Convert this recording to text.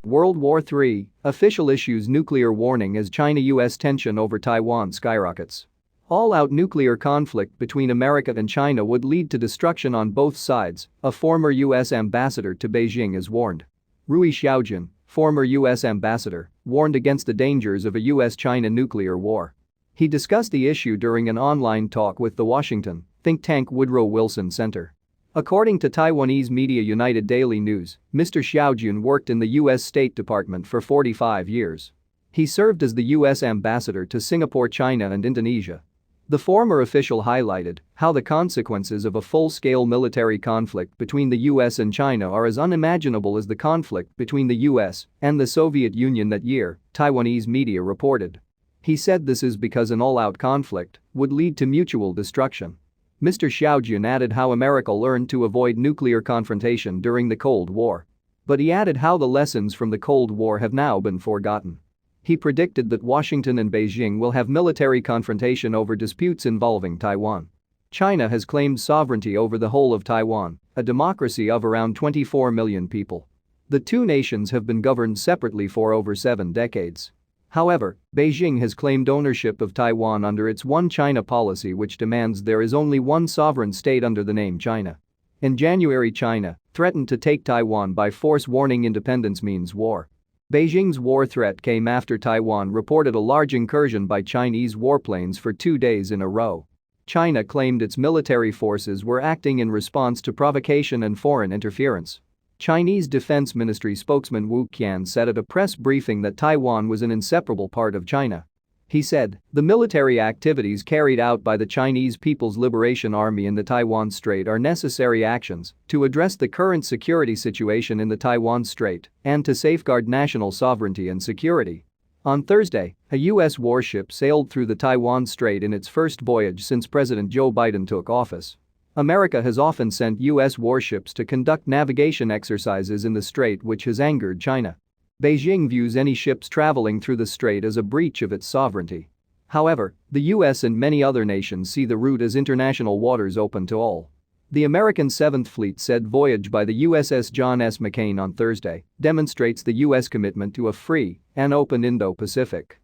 World War III, official issues nuclear warning as China-US tension over Taiwan skyrockets. All-out nuclear conflict between America and China would lead to destruction on both sides, a former US ambassador to Beijing has warned. Rui Xiaojian, former US ambassador, warned against the dangers of a US-China nuclear war. He discussed the issue during an online talk with the Washington think tank Woodrow Wilson Center. According to Taiwanese media United Daily News, Mr. Xiaojian worked in the U.S. State Department for 45 years. He served as the U.S. ambassador to Singapore, China and Indonesia. The former official highlighted how the consequences of a full-scale military conflict between the U.S. and China are as unimaginable as the conflict between the U.S. and the Soviet Union that year, Taiwanese media reported. He said this is because an all-out conflict would lead to mutual destruction. Mr. Xiaojian added how America learned to avoid nuclear confrontation during the Cold War. But he added how the lessons from the Cold War have now been forgotten. He predicted that Washington and Beijing will have military confrontation over disputes involving Taiwan. China has claimed sovereignty over the whole of Taiwan, a democracy of around 24 million people. The two nations have been governed separately for over 7 decades. However, Beijing has claimed ownership of Taiwan under its One China policy, which demands there is only one sovereign state under the name China. In January, China threatened to take Taiwan by force, warning independence means war. Beijing's war threat came after Taiwan reported a large incursion by Chinese warplanes for 2 days in a row. China claimed its military forces were acting in response to provocation and foreign interference. Chinese Defense Ministry spokesman Wu Qian said at a press briefing that Taiwan was an inseparable part of China. He said, "The military activities carried out by the Chinese People's Liberation Army in the Taiwan Strait are necessary actions to address the current security situation in the Taiwan Strait and to safeguard national sovereignty and security." On Thursday, a U.S. warship sailed through the Taiwan Strait in its first voyage since President Joe Biden took office. America has often sent U.S. warships to conduct navigation exercises in the strait, which has angered China. Beijing views any ships traveling through the strait as a breach of its sovereignty. However, the U.S. and many other nations see the route as international waters open to all. The American 7th Fleet said voyage by the USS John S. McCain on Thursday demonstrates the U.S. commitment to a free and open Indo-Pacific.